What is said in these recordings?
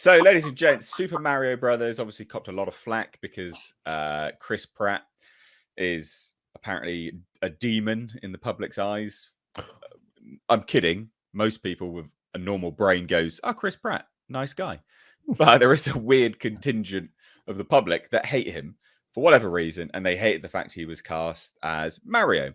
So, ladies and gents, Super Mario Brothers obviously copped a lot of flack because Chris Pratt is apparently a demon in the public's eyes. I'm kidding. Most people with a normal brain goes, "Oh, Chris Pratt, nice guy." But there is a weird contingent of the public that hate him for whatever reason, and they hated the fact he was cast as Mario.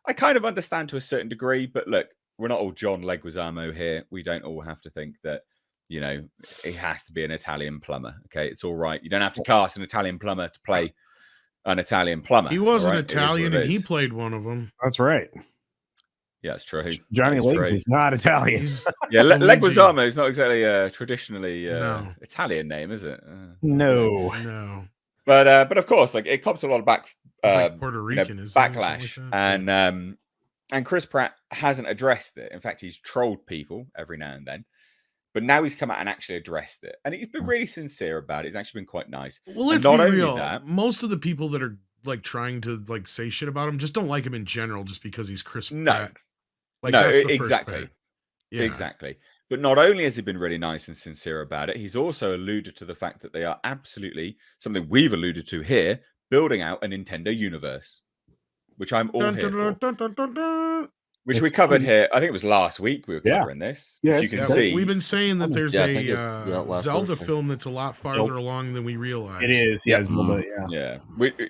I kind of understand to a certain degree, but look, we're not all John Leguizamo here. We don't all have to think that, you know, he has to be an Italian plumber. Okay, it's all right. You don't have to cast an Italian plumber to play an Italian plumber. He was an Italian, and he played one of them. That's right. Yeah, it's true. Johnny Legs is not Italian. Yeah, Leguizamo is not exactly a traditionally Italian name, is it? No. But of course, like it cops a lot of like Puerto Rican, backlash, and Chris Pratt hasn't addressed it. In fact, he's trolled people every now and then, but now he's come out and actually addressed it, and he's been really sincere about it. It's actually been quite nice. Well, let's be real. Most of the people that are like trying to like say shit about him just don't like him in general, just because he's Chris Pratt. Like, no, that's the exactly. Yeah. Exactly. But not only has he been really nice and sincere about it, he's also alluded to the fact that they are absolutely, something we've alluded to here, building out a Nintendo universe, which I'm all here for. Which we covered here. I think it was last week we were covering this. Yeah, you can see. We've been saying that there's a Zelda film that's a lot farther along than we realize. It is. Yeah. Zelda,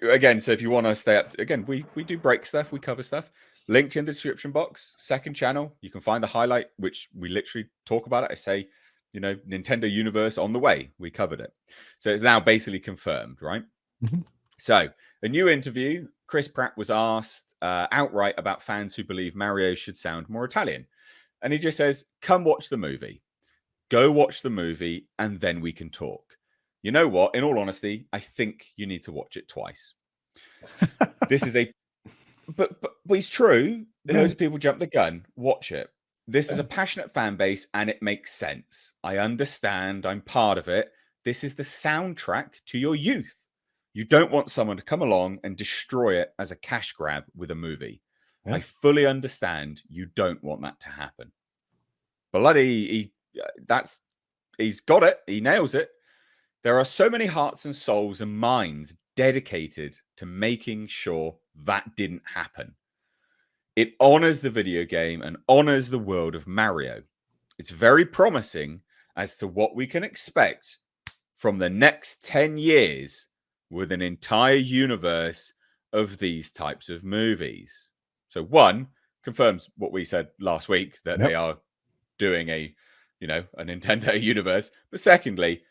Again, so if you want to stay up, again, we do break stuff, we cover stuff. Linked in the description box, second channel. You can find the highlight, which we literally talk about it. I say, you know, Nintendo Universe on the way. We covered it. So it's now basically confirmed, right? Mm-hmm. So a new interview, Chris Pratt was asked outright about fans who believe Mario should sound more Italian. And he just says, come watch the movie. Go watch the movie, and then we can talk. You know what? In all honesty, I think you need to watch it twice. This is a... But it's true. Loads of people jump the gun. Watch it. This is a passionate fan base, and it makes sense. I understand. I'm part of it. This is the soundtrack to your youth. You don't want someone to come along and destroy it as a cash grab with a movie. Yeah. I fully understand. You don't want that to happen. Bloody, he's got it. He nails it. There are so many hearts and souls and minds dedicated to making sure that didn't happen. It honors the video game and honors the world of Mario. It's very promising as to what we can expect from the next 10 years with an entire universe of these types of movies. So one, confirms what we said last week, that they are doing a Nintendo universe. But secondly,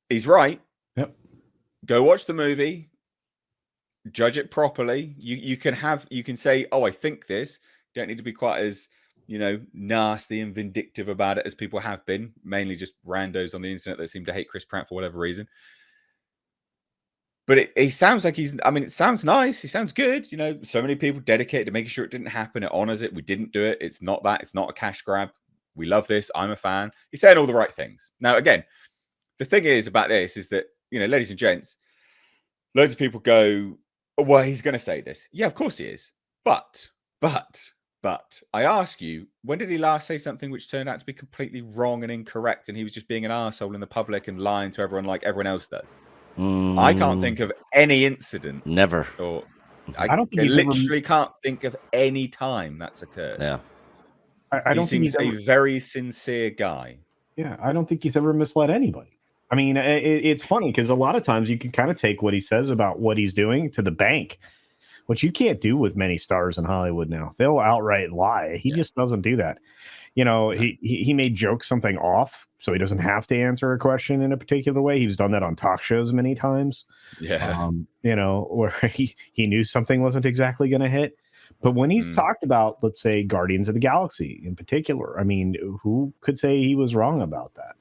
he's right. Go watch the movie, judge it properly. You can say, oh, I think this. You don't need to be quite as, nasty and vindictive about it as people have been, mainly just randos on the internet that seem to hate Chris Pratt for whatever reason. But it sounds like it sounds nice. He sounds good. So many people dedicated to making sure it didn't happen. It honors it. We didn't do it. It's not that. It's not a cash grab. We love this. I'm a fan. He's saying all the right things. Now, again, the thing is about this is that, ladies and gents, loads of people go, well, he's going to say this. Yeah, of course he is. But I ask you, when did he last say something which turned out to be completely wrong and incorrect, and he was just being an arsehole in the public and lying to everyone like everyone else does? I can't think of any incident. Never. Or I literally can't think of any time that's occurred. Yeah. I don't think he's a very sincere guy. Yeah, I don't think he's ever misled anybody. I mean, it's funny because a lot of times you can kind of take what he says about what he's doing to the bank, which you can't do with many stars in Hollywood now. They'll outright lie. He just doesn't do that. He may joke something off so he doesn't have to answer a question in a particular way. He's done that on talk shows many times. Yeah. Where he knew something wasn't exactly going to hit. But when he's talked about, let's say, Guardians of the Galaxy in particular, I mean, who could say he was wrong about that?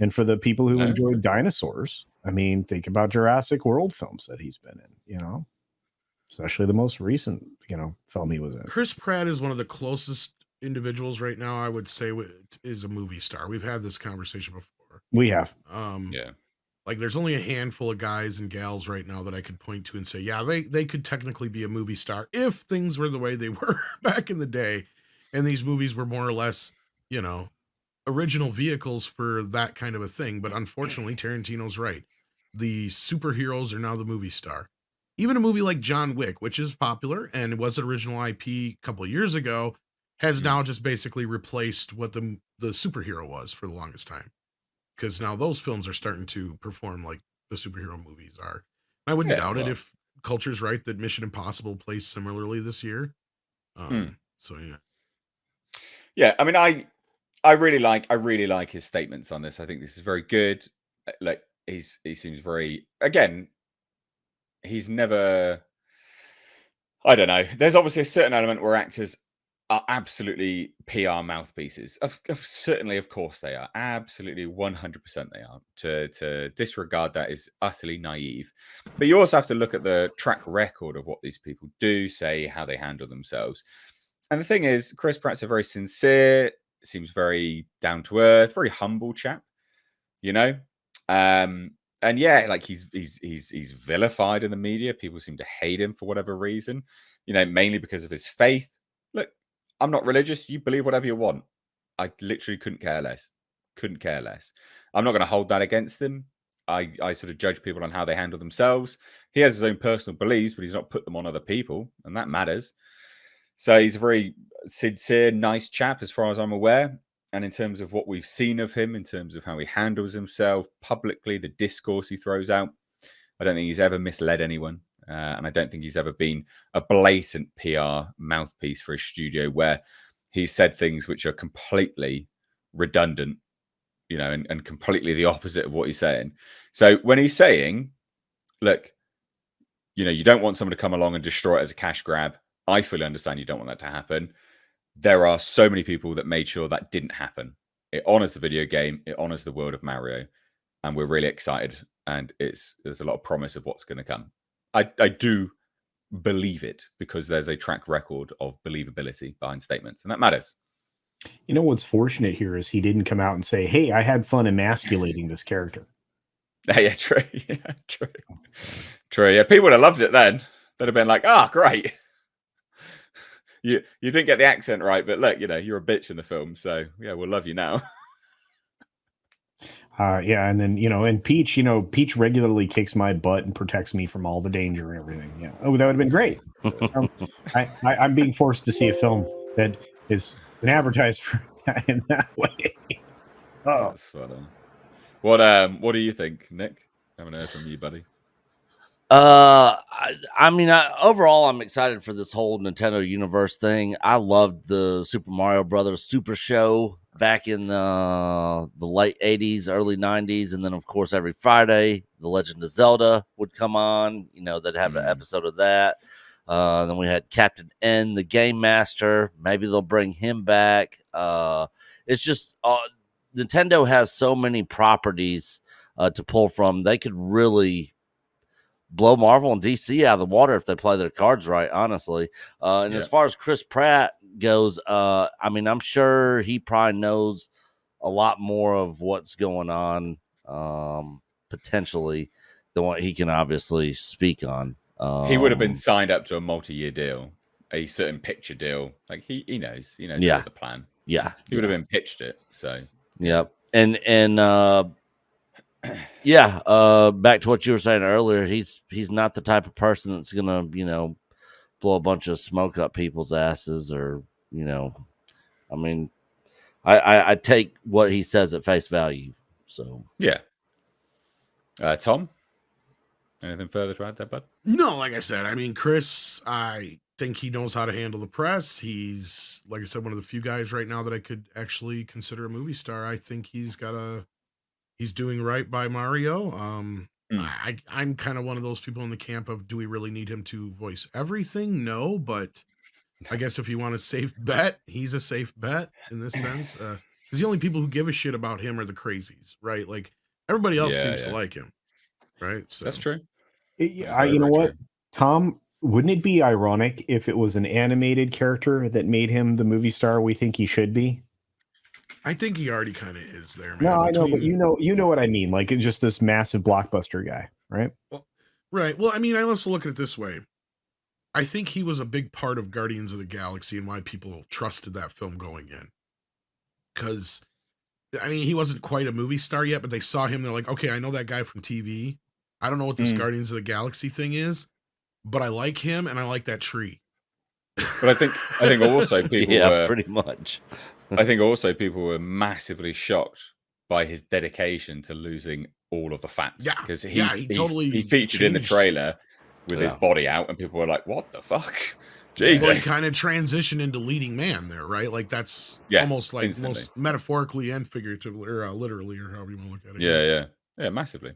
And for the people who enjoyed dinosaurs, I mean, think about Jurassic World films that he's been in, especially the most recent, film he was in. Chris Pratt is one of the closest individuals right now, I would say, is a movie star. We've had this conversation before. We have. Like there's only a handful of guys and gals right now that I could point to and say, yeah, they could technically be a movie star if things were the way they were back in the day. And these movies were more or less, original vehicles for that kind of a thing. But unfortunately, Tarantino's right. The superheroes are now the movie star. Even a movie like John Wick, which is popular and was an original IP a couple of years ago, has now just basically replaced what the superhero was for the longest time. Because now those films are starting to perform like the superhero movies are. I wouldn't doubt it if culture's right that Mission Impossible plays similarly this year. So yeah. Yeah, I mean, I really like his statements on this. I think this is very good. Like he seems very, again, he's never, I don't know. There's obviously a certain element where actors are absolutely PR mouthpieces. Certainly, of course, they are. Absolutely, 100% they are. To disregard that is utterly naive. But you also have to look at the track record of what these people do, say how they handle themselves. And the thing is, Chris Pratt's a very sincere, seems very down to earth, very humble chap. You know, and yeah, like he's vilified in the media. People seem to hate him for whatever reason. You know, mainly because of his faith. Look, I'm not religious. You believe whatever you want. I literally couldn't care less. Couldn't care less. I'm not going to hold that against him. I sort of judge people on how they handle themselves. He has his own personal beliefs, but he's not put them on other people, and that matters. So he's a very sincere, nice chap, as far as I'm aware. And in terms of what we've seen of him, in terms of how he handles himself publicly, the discourse he throws out, I don't think he's ever misled anyone. And I don't think he's ever been a blatant PR mouthpiece for a studio where he's said things which are completely redundant, you know, and completely the opposite of what he's saying. So when he's saying, look, you know, you don't want someone to come along and destroy it as a cash grab. I fully understand you don't want that to happen. There are so many people that made sure that didn't happen. It honors the video game. It honors the world of Mario. And we're really excited. And there's a lot of promise of what's going to come. I do believe it because there's a track record of believability behind statements. And that matters. You know what's fortunate here is he didn't come out and say, hey, I had fun emasculating this character. Yeah, true. Yeah, true. True. Yeah, people would have loved it then. They'd have been like, oh, great. You didn't get the accent right, but look, you know, you're a bitch in the film, so yeah, we'll love you now. Yeah, and then and Peach, Peach regularly kicks my butt and protects me from all the danger and everything. Yeah, oh, that would have been great. I'm being forced to see a film that is been advertised for in that way. Oh, that's funny. What do you think, Nick? I haven't heard from you, buddy. I mean, overall, I'm excited for this whole Nintendo Universe thing. I loved the Super Mario Brothers Super Show back in the late 80s, early 90s. And then, of course, every Friday, The Legend of Zelda would come on. You know, they'd have an episode of that. Then we had Captain N, the Game Master. Maybe they'll bring him back. It's just Nintendo has so many properties to pull from. They could really blow Marvel and DC out of the water if they play their cards right, honestly. As far as Chris Pratt goes, I mean, I'm sure he probably knows a lot more of what's going on potentially than what he can obviously speak on. He would have been signed up to a multi-year deal, a certain picture deal. Like he knows there's a plan. Yeah. He would have been pitched it. So yep. And back to what you were saying earlier, he's not the type of person that's gonna, blow a bunch of smoke up people's asses or, I mean, I take what he says at face value. So yeah. Tom, anything further to add there, bud? No, like I said, I mean, Chris, I think he knows how to handle the press. He's, like I said, one of the few guys right now that I could actually consider a movie star. I think he's doing right by Mario. I'm kind of one of those people in the camp of, do we really need him to voice everything? No, but I guess if you want a safe bet, he's a safe bet in this sense. Because the only people who give a shit about him are the crazies, right? Like everybody else seems to like him, right? So that's true. You know what, Tom? Wouldn't it be ironic if it was an animated character that made him the movie star we think he should be? I think he already kind of is there, man. No, I know, but you know what I mean. Like, it's just this massive blockbuster guy, right? Well, right. Well, I mean, I also look at it this way. I think he was a big part of Guardians of the Galaxy and why people trusted that film going in. Because I mean, he wasn't quite a movie star yet, but they saw him. They're like, okay, I know that guy from TV. I don't know what this Guardians of the Galaxy thing is, but I like him and I like that tree. But I think also people were pretty much. I think also people were massively shocked by his dedication to losing all of the fat. Yeah, because he totally he featured in the changed. trailer with his body out, and people were like, "What the fuck?" Jesus. Well, he kind of transitioned into leading man there, right? Like that's almost like instantly. most metaphorically and figuratively, or literally, or however you want to look at it. Yeah, massively.